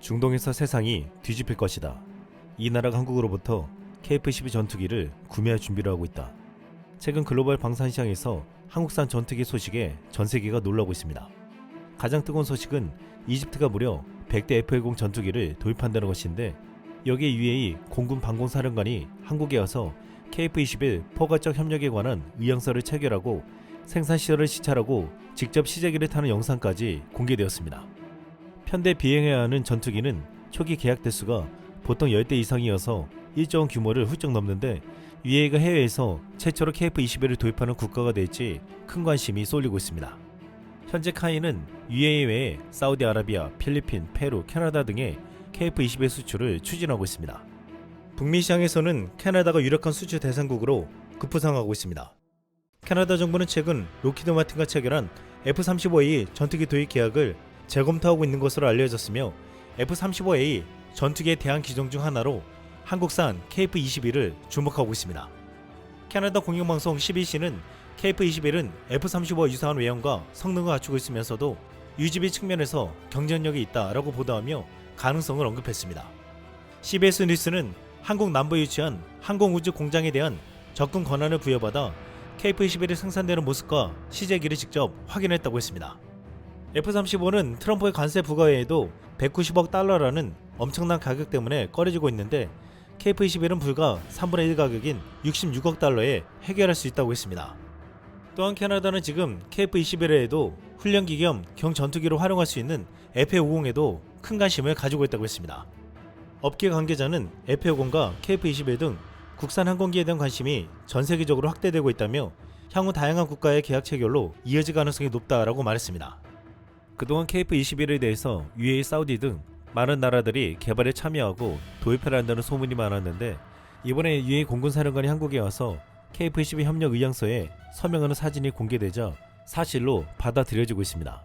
중동에서 세상이 뒤집힐 것이다. 이 나라가 한국으로부터 KF-12 전투기를 구매할 준비를 하고 있다. 최근 글로벌 방산 시장에서 한국산 전투기 소식에 전 세계가 놀라고 있습니다. 가장 뜨거운 소식은 이집트가 무려 100대 F-10 전투기를 도입한다는 것인데, 여기에 UAE 공군 방공사령관이 한국에 와서 KF-21 포괄적 협력에 관한 의향서를 체결하고 생산시설을 시찰하고 직접 시제기를 타는 영상까지 공개되었습니다. 편대 비행해야 하는 전투기는 초기 계약 대수가 보통 10대 이상이어서 일정 규모를 훌쩍 넘는데, UAE가 해외에서 최초로 KF-21을 도입하는 국가가 될지 큰 관심이 쏠리고 있습니다. 현재 카이는 UAE 외에 사우디아라비아, 필리핀, 페루, 캐나다 등의 KF-21 수출을 추진하고 있습니다. 북미 시장에서는 캐나다가 유력한 수출 대상국으로 급부상하고 있습니다. 캐나다 정부는 최근 록히드 마틴과 체결한 F-35A 전투기 도입 계약을 재검토하고 있는 것으로 알려졌으며, F-35A 전투기의 대항 기종 중 하나로 한국산 KF-21을 주목하고 있습니다. 캐나다 공영방송 CBC는 KF-21은 F-35와 유사한 외형과 성능을 갖추고 있으면서도 유지비 측면에서 경쟁력이 있다라고 보도하며 가능성을 언급했습니다. CBS 뉴스는 한국 남부에 위치한 항공우주 공장에 대한 접근 권한을 부여받아 KF-21이 생산되는 모습과 시제기를 직접 확인했다고 했습니다. F-35는 트럼프의 관세 부과 외에도 190억 달러라는 엄청난 가격 때문에 꺼려지고 있는데, KF-21은 불과 3분의 1 가격인 66억 달러에 해결할 수 있다고 했습니다. 또한 캐나다는 지금 KF-21에도 훈련기 겸 경전투기로 활용할 수 있는 F-50에도 큰 관심을 가지고 있다고 했습니다. 업계 관계자는 F-50과 KF-21 등 국산 항공기에 대한 관심이 전 세계적으로 확대되고 있다며 향후 다양한 국가의 계약 체결로 이어질 가능성이 높다라고 말했습니다. 그동안 KF-21에 대해서 UAE, 사우디 등 많은 나라들이 개발에 참여하고 도입을 한다는 소문이 많았는데, 이번에 UAE 공군사령관이 한국에 와서 KF-12 협력 의향서에 서명하는 사진이 공개되자 사실로 받아들여지고 있습니다.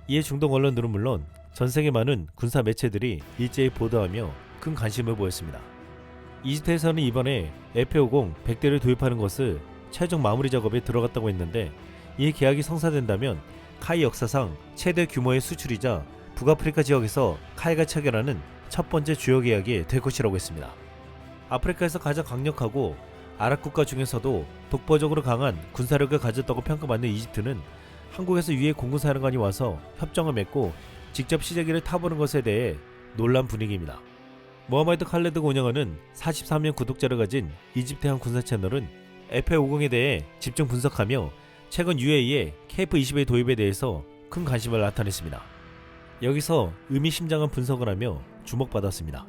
이에 중동 언론들은 물론 전 세계 많은 군사 매체들이 일제히 보도하며 큰 관심을 보였습니다. 이집트에서는 이번에 F-50 100대를 도입하는 것을 최종 마무리 작업에 들어갔다고 했는데, 이 계약이 성사된다면 카이 역사상 최대 규모의 수출이자 북아프리카 지역에서 카이가 체결하는 첫 번째 주요 계약이 될 것이라고 했습니다. 아프리카에서 가장 강력하고 아랍 국가 중에서도 독보적으로 강한 군사력을 가졌다고 평가받는 이집트는 한국에서 유해 공군사령관이 와서 협정을 맺고 직접 시제기를 타보는 것에 대해 놀란 분위기입니다. 모하마드 칼레드가 운영하는 43명 구독자를 가진 이집트의 한 군사 채널은 F-50에 대해 집중 분석하며 최근 UAE의 KF-21 도입에 대해서 큰 관심을 나타냈습니다. 여기서 의미심장한 분석을 하며 주목받았습니다.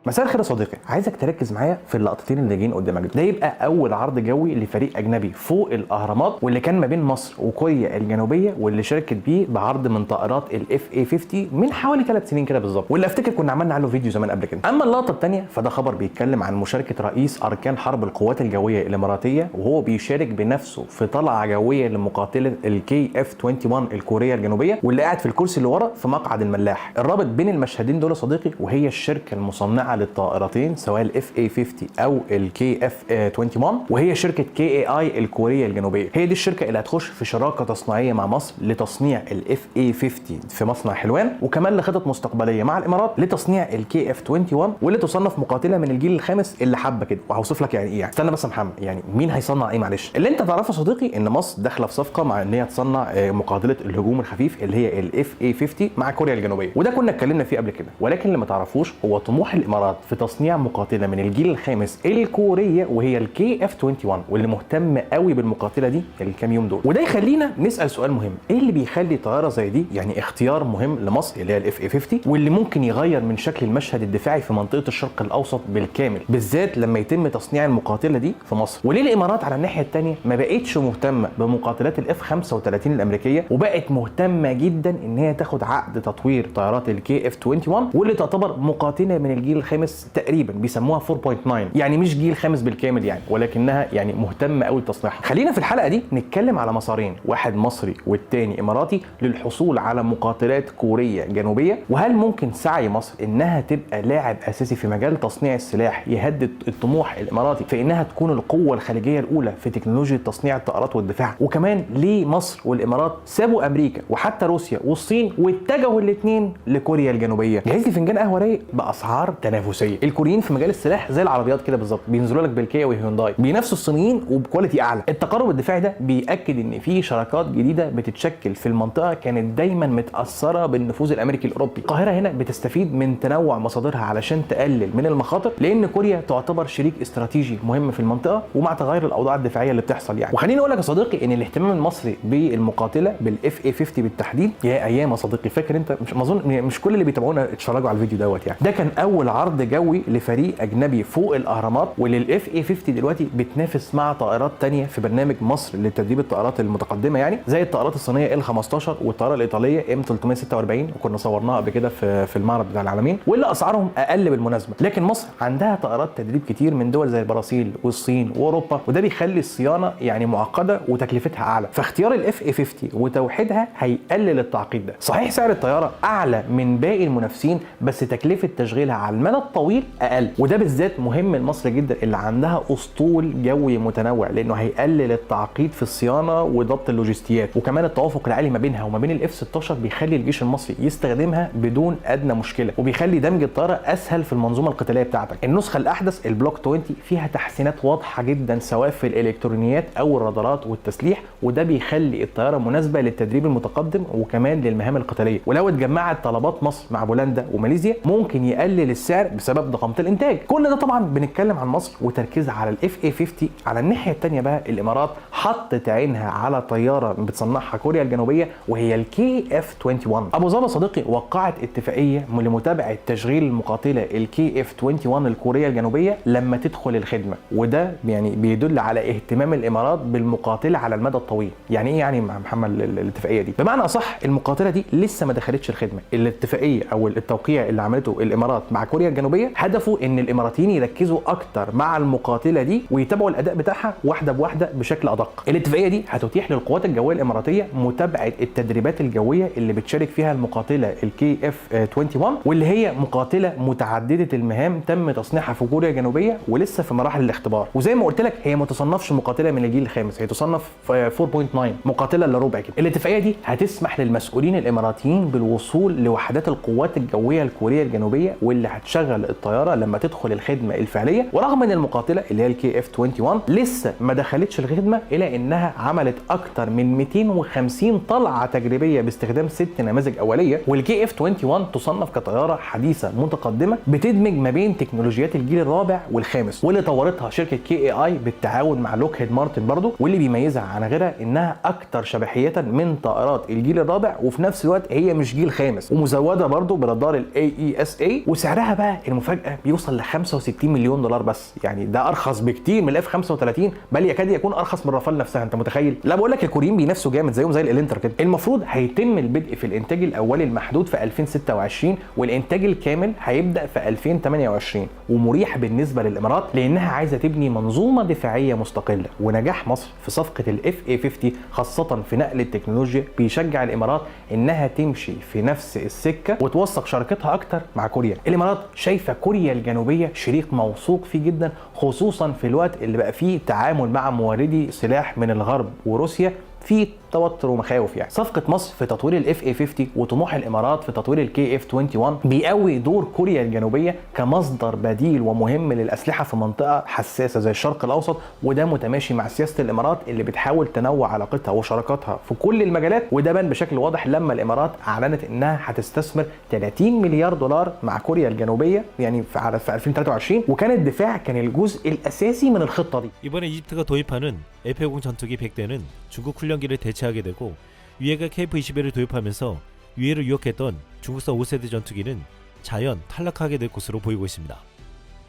مساء الخير يا صديقي، عايزك تركز معايا في اللقطتين اللي جايين قدامك ده يبقى اول عرض جوي لفريق اجنبي فوق الاهرامات، واللي كان ما بين مصر وكوريا الجنوبيه، واللي شاركت بيه بعرض من طائرات الاف اي 50 من حوالي 3 سنين كده بالظبط، واللي افتكر كنا عملنا عنه فيديو زمان قبل كده. اما اللقطه الثانيه فده خبر بيتكلم عن مشاركه رئيس اركان حرب القوات الجويه الاماراتيه، وهو بيشارك بنفسه في طلعه جويه لمقاتله الكي اف 21 الكوريه الجنوبيه، واللي قاعد في الكرسي اللي ورا في مقعد الملاح. الرابط بين المشهدين دول يا صديقي وهي الشركه المصنعه للطائرتين سواء الاف اي 50 او الكي اف 21، وهي شركه كي اي اي الكوريه الجنوبيه. هي دي الشركه اللي هتخش في شراكه تصنيعيه مع مصر لتصنيع الاف اي 50 في مصنع حلوان، وكمان لخطط مستقبليه مع الامارات لتصنيع الكي اف 21، واللي تصنف مقاتله من الجيل الخامس اللي حبه كده. وهوصف لك يعني ايه. استنى بس يا محمد، يعني مين هيصنع ايه؟ معلش، اللي انت تعرفه يا صديقي ان مصر داخله في صفقه مع ان هي تصنع مقاتله الهجوم الخفيف اللي هي الاف اي 50 مع كوريا الجنوبيه، وده كنا اتكلمنا فيه قبل كده. ولكن اللي ما تعرفوش هو طموح الامارات في تصنيع مقاتله من الجيل الخامس الكوريه وهي الكي اف 21، واللي مهتم قوي بالمقاتله دي الكام يوم دول. وده يخلينا نسال سؤال مهم، ايه اللي بيخلي طياره زي دي يعني اختيار مهم لمصر اللي هي الاف اي 50، واللي ممكن يغير من شكل المشهد الدفاعي في منطقه الشرق الاوسط بالكامل، بالذات لما يتم تصنيع المقاتله دي في مصر؟ وليه الامارات على الناحيه الثانيه ما بقتش مهتمه بمقاتلات الاف 35 الامريكيه، وبقت مهتمه جدا ان هي تاخد عقد تطوير طيارات الكي اف 21، واللي تعتبر مقاتله من الجيل الخامس خامس تقريبا، بيسموها 4.9، يعني مش جيل خامس بالكامل يعني، ولكنها يعني مهتمه قوي بتصنيعها. خلينا في الحلقه دي نتكلم على مسارين، واحد مصري والتاني اماراتي، للحصول على مقاتلات كوريه جنوبيه، وهل ممكن سعي مصر انها تبقى لاعب اساسي في مجال تصنيع السلاح يهدد الطموح الاماراتي في انها تكون القوه الخليجيه الاولى في تكنولوجيا تصنيع الطائرات والدفاع. وكمان ليه مصر والامارات سابوا امريكا وحتى روسيا والصين واتجهوا الاثنين لكوريا الجنوبيه. جهز لي فنجان قهوه رايق باسعار تنافسيه. الكوريين في مجال السلاح زي العربيات كده بالظبط، بينزلوا لك بالكيا وهيونداي، بينافسوا الصينيين وبكواليتي اعلى. التقارب الدفاعي ده بياكد ان في شراكات جديده بتتشكل في المنطقه كانت دايما متاثره بالنفوذ الامريكي الاوروبي. القاهره هنا بتستفيد من تنوع مصادرها علشان تقلل من المخاطر، لان كوريا تعتبر شريك استراتيجي مهم في المنطقه ومع تغير الاوضاع الدفاعيه اللي بتحصل يعني. وخليني اقول لك يا صديقي ان الاهتمام المصري بالمقاتله بالاف اي 50 بالتحديد، يا ايام يا صديقي، فاكر انت؟ مش اظن مش كل اللي بيتابعونا اتفرجوا على الفيديو دوت يعني. ده كان اول عرض جوي لفريق اجنبي فوق الاهرامات، واللي الاف اي 50 دلوقتي بتنافس مع طائرات تانية في برنامج مصر لتدريب الطائرات المتقدمه يعني، زي الطائرات الصينيه ال 15 والطائره الايطاليه ام 346، وكنا صورناها قبل كده في المعرض بتاع العالمين، واللي اسعارهم اقل بالمناسبه. لكن مصر عندها طائرات تدريب كتير من دول زي البرازيل والصين واوروبا، وده بيخلي الصيانه يعني معقده وتكلفتها اعلى. فاختيار الاف اي 50 وتوحيدها هيقلل التعقيد ده. صحيح سعر الطياره اعلى من باقي المنافسين، بس تكلفه تشغيلها على المدى الطويل اقل، وده بالذات مهم لمصر جدا اللي عندها اسطول جوي متنوع، لانه هيقلل التعقيد في الصيانه وضبط اللوجستيات. وكمان التوافق العالي ما بينها وما بين الاف 16 بيخلي الجيش المصري يستخدمها بدون ادنى مشكله، وبيخلي دمج الطياره اسهل في المنظومه القتاليه بتاعتك. النسخه الاحدث البلوك 20 فيها تحسينات واضحه جدا سواء في الالكترونيات او الرادارات والتسليح، وده بيخلي الطياره مناسبه للتدريب المتقدم وكمان للمهام القتاليه. ولو اتجمعت طلبات مصر مع بولندا وماليزيا ممكن يقلل السعر بسبب ضخامه الانتاج. كل ده طبعا بنتكلم عن مصر وتركيزها على الاف اي 50. على الناحيه الثانيه بقى الامارات حطت عينها على طياره بتصنعها كوريا الجنوبيه، وهي الكي اف 21. ابو ظبي صديقي وقعت اتفاقيه لمتابعه تشغيل المقاتله الكي اف 21 الكوريه الجنوبيه لما تدخل الخدمه، وده يعني بيدل على اهتمام الامارات بالمقاتله على المدى الطويل. يعني ايه يعني مع محمد الاتفاقيه دي؟ بمعنى اصح المقاتله دي لسه ما دخلتش الخدمه. الاتفاقيه او التوقيع اللي عملته الامارات مع كوريا الجنوبيه هدفه ان الاماراتيين يركزوا اكتر مع المقاتله دي ويتابعوا الاداء بتاعها واحده بواحده بشكل ادق. الاتفاقيه دي هتتيح للقوات الجويه الاماراتيه متابعه التدريبات الجويه اللي بتشارك فيها المقاتله الكي اف 21، واللي هي مقاتله متعدده المهام تم تصنيعها في كوريا الجنوبيه ولسه في مراحل الاختبار. وزي ما قلت لك هي ما تصنفش مقاتله من الجيل الخامس، هي تصنف 4.9 مقاتله الا ربع كده. الاتفاقيه دي هتسمح للمسؤولين الاماراتيين بالوصول لوحدات القوات الجويه الكوريه الجنوبيه واللي هتشغل الطياره لما تدخل الخدمه الفعليه. ورغم ان المقاتله اللي هي الكي اف 21 لسه ما دخلتش الخدمه، الا انها عملت اكتر من 250 طلعه تجريبيه باستخدام 6 نماذج اوليه. والكي اف 21 تصنف كطياره حديثه متقدمه بتدمج ما بين تكنولوجيات الجيل الرابع والخامس، واللي طورتها شركه كي اي اي بالتعاون مع لوكهيد مارتن برضه. واللي بيميزها عن غيرها انها اكتر شبحيه من طائرات الجيل الرابع، وفي نفس الوقت هي مش جيل خامس، ومزوده برضه برادار الاي اي اس اي. وسعرها بقى المفاجاه بيوصل ل 65 مليون دولار بس، يعني ده ارخص بكتير من الاف 35، بل يكاد يكون ارخص من رافال نفسها. انت متخيل؟ لا بقول لك الكوريين بينافسوا جامد زيهم زي الالنتر كده. المفروض هيتم البدء في الانتاج الاولي المحدود في 2026، والانتاج الكامل هيبدا في 2028، ومريح بالنسبه للامارات لانها عايزه تبني منظومه دفاعيه مستقله. ونجاح مصر في صفقه الاف اي 50 خاصه في نقل التكنولوجيا بيشجع الامارات انها تمشي في نفس السكه وتوثق شراكتها اكتر مع كوريا. الامارات شايفه كوريا الجنوبيه شريك موثوق فيه جدا، خصوصا في الوقت اللي بقى فيه تعامل مع موردي سلاح من الغرب وروسيا في توتر ومخاوف يعني. صفقه مصر في تطوير الاف اي 50 وطموح الامارات في تطوير الكي اف 21 بيقوي دور كوريا الجنوبيه كمصدر بديل ومهم للاسلحه في منطقه حساسه زي الشرق الاوسط، وده متماشي مع سياسه الامارات اللي بتحاول تنوع علاقتها وشراكاتها في كل المجالات. وده بان بشكل واضح لما الامارات اعلنت انها هتستثمر 30 مليار دولار مع كوريا الجنوبيه يعني في 2023، وكان الدفاع كان الجزء الاساسي من الخطه دي. 이번에 이집트가 도입하는 F-50 전투기 100대는 중국 훈련기를 대체하게 되고, 위해가 KF-21을 도입하면서 위해를 유혹했던 중국산 5세대 전투기는 자연 탈락하게 될 것으로 보이고 있습니다.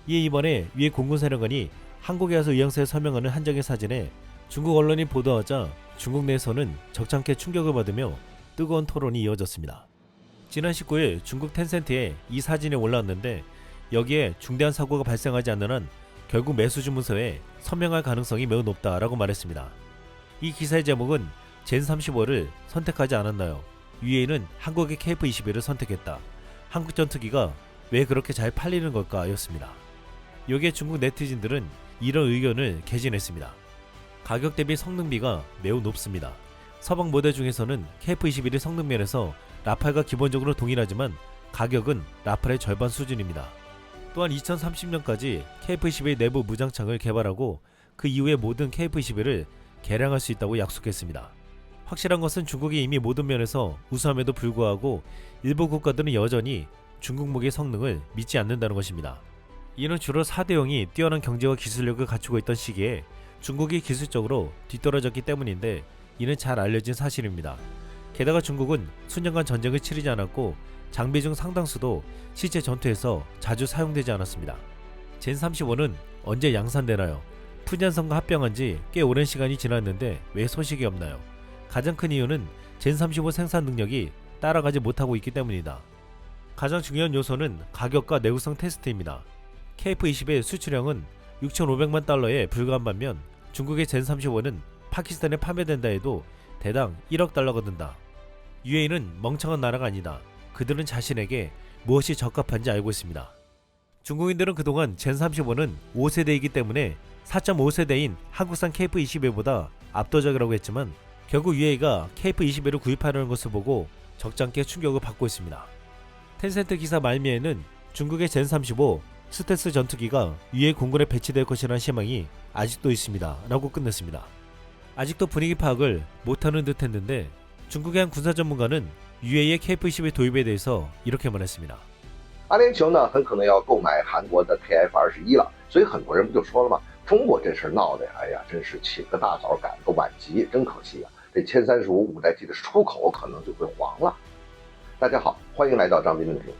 이에 이번에 위해 공군사령관이 한국에 와서 의향서에 설명하는 한정의 사진에 중국 언론이 보도하자 중국 내에서는 적잖게 충격을 받으며 뜨거운 토론이 이어졌습니다. 지난 19일 중국 텐센트에 이 사진이 올라왔는데 여기에 중대한 사고가 발생하지 않는 한 결국 매수 주문서에 서명할 가능성이 매우 높다라고 말했습니다. 이 기사의 제목은 젠35를 선택하지 않았나요? UAE는 한국의 KF-21을 선택했다. 한국 전투기가 왜 그렇게 잘 팔리는 걸까? 였습니다. 여기에 중국 네티즌들은 이런 의견을 개진했습니다. 가격 대비 성능비가 매우 높습니다. 서방 모델 중에서는 KF-21의 성능면에서 라팔과 기본적으로 동일하지만 가격은 라팔의 절반 수준입니다. 또한 2030년까지 KF-21 내부 무장창을 개발하고 그 이후에 모든 KF-21을 개량할 수 있다고 약속했습니다. 확실한 것은 중국이 이미 모든 면에서 우수함에도 불구하고 일부 국가들은 여전히 중국 무기의 성능을 믿지 않는다는 것입니다. 이는 주로 4대형이 뛰어난 경제와 기술력을 갖추고 있던 시기에 중국이 기술적으로 뒤떨어졌기 때문인데 이는 잘 알려진 사실입니다. 게다가 중국은 수년간 전쟁을 치르지 않았고 장비 중 상당수도 실제 전투에서 자주 사용되지 않았습니다. 젠35는 언제 양산되나요? 푸니안성과 합병한 지 꽤 오랜 시간이 지났는데 왜 소식이 없나요? 가장 큰 이유는 젠35 생산 능력이 따라가지 못하고 있기 때문이다. 가장 중요한 요소는 가격과 내구성 테스트입니다. KF-21 수출량은 6,500만 달러에 불과한 반면 중국의 젠35는 파키스탄에 판매된다 해도 대당 1억 달러가 든다. UAE는 멍청한 나라가 아니다. 그들은 자신에게 무엇이 적합한지 알고 있습니다. 중국인들은 그동안 젠35는 5세대이기 때문에 4.5세대인 한국산 KF-21보다 압도적이라고 했지만 결국 UAE가 KF-21을 구입하려는 것을 보고 적잖게 충격을 받고 있습니다. 텐센트 기사 말미에는 중국의 젠35 스텔스 전투기가 UAE 공군에 배치될 것이라는 희망이 아직도 있습니다 라고 끝냈습니다. 아직도 분위기 파악을 못하는 듯 했는데 중국의 한 군사 전문가는 UAE의 KF-21 도입에 대해서 이렇게 말했습니다. 阿联酋呢很可能要购买韩国的 KF-21了，所以很多人不就说了吗？中国这事闹的，哎呀，真是起个大早赶个晚集，真可惜啊！这1035五代机的出口可能就会黄了。大家好，欢迎来到张斌论评。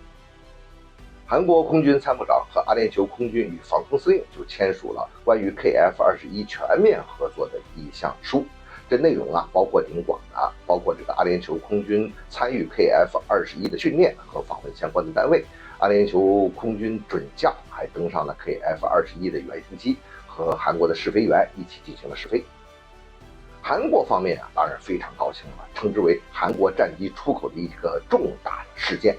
韩国空军参谋长和阿联酋空军与防空司令就签署了关于 KF-21全面合作的意向书。这内容啊，包括挺广的，包括这个阿联酋空军参与 KF-21的训练和访问相关的单位。阿联酋空军准将还登上了 KF-21的原型机，和韩国的试飞员一起进行了试飞。韩国方面啊，当然非常高兴了，称之为韩国战机出口的一个重大的事件。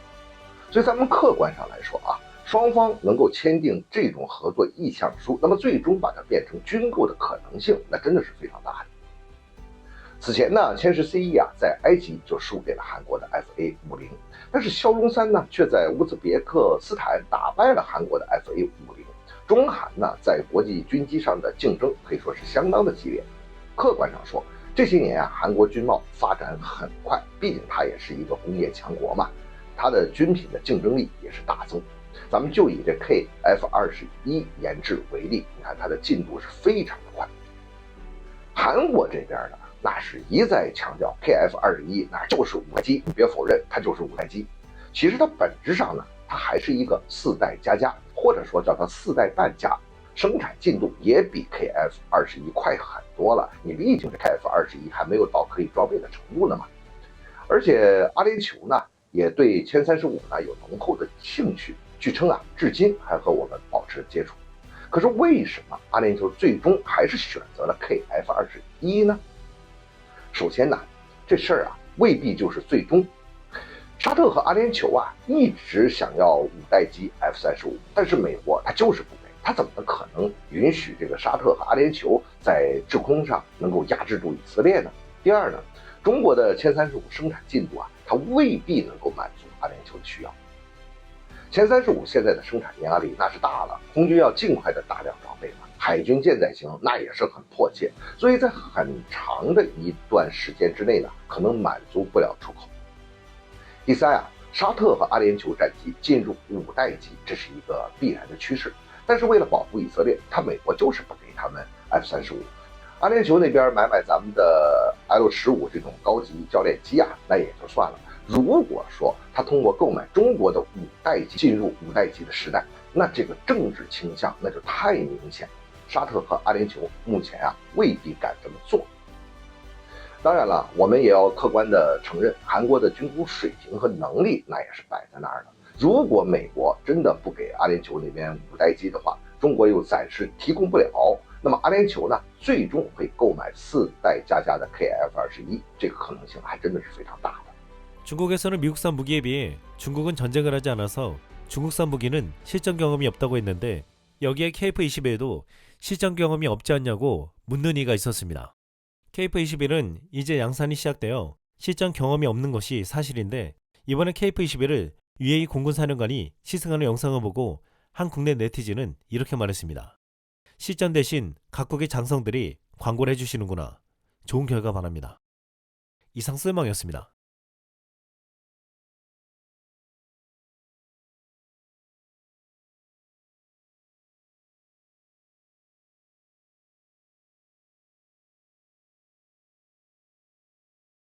所以咱们客观上来说啊，双方能够签订这种合作意向书，那么最终把它变成军购的可能性，那真的是非常大的。此前呢，千石 C1啊在埃及就输给了韩国的 FA50，但是骁龙3呢却在乌兹别克斯坦打败了韩国的 FA50。中韩呢在国际军机上的竞争可以说是相当的激烈。客观上说，这些年啊，韩国军贸发展很快，毕竟它也是一个工业强国嘛，它的军品的竞争力也是大增。咱们就以这 KF-21研制为例，你看它的进度是非常的快。韩国这边呢，那是一再强调 KF-21那就是五代机，你别否认它就是五代机。其实它本质上呢，它还是一个4代加加，或者说叫它4代半加，生产进度也比 KF-21快很多了。你毕竟这 KF-21还没有到可以装备的程度呢嘛。而且阿联酋呢也对1035呢有浓厚的兴趣，据称啊，至今还和我们保持接触。可是为什么阿联酋最终还是选择了 KF-21呢？首先呢，这事儿啊未必就是最终。沙特和阿联酋啊一直想要5代机 F-35，但是美国它就是不给，它怎么可能允许这个沙特和阿联酋在制空上能够压制住以色列呢？第二呢，中国的1035生产进度啊，它未必能够满足阿联酋的需要。1035现在的生产压力那是大了，空军要尽快的大量装备嘛，海军舰载型那也是很迫切，所以在很长的一段时间之内呢，可能满足不了出口。第三啊，沙特和阿联酋战机进入5代机，这是一个必然的趋势。但是为了保护以色列，美国就是不给他们 F-35。阿联酋那边买咱们的 L-15这种高级教练机啊，那也就算了。如果说他通过购买中国的5代机进入5代机的时代，那这个政治倾向那就太明显。沙特和阿联酋目前啊未必敢这么做。当然了，我们也要客观的承认，韩国的军工水平和能力那也是摆在那儿的。如果美国真的不给阿联酋那边五代机的话，中国又暂时提供不了，那么阿联酋呢，最终会购买4代加加的 KF-21，这个可能性还真的是非常大的。 중국에서는 미국산 무기에 비해 중국은 전쟁을 하지 않아서 중국산 무기는 실전 경험이 없다고 했는데 여기에 KF-21에도 실전 경험이 없지 않냐고 묻는 이가 있었습니다. KF-21은 이제 양산이 시작되어 실전 경험이 없는 것이 사실인데 이번에 KF-21을 UAE 공군사령관이 시승하는 영상을 보고 한 국내 네티즌은 이렇게 말했습니다. 실전 대신 각국의 장성들이 광고를 해주시는구나. 좋은 결과 바랍니다. 이상 쓸망이었습니다.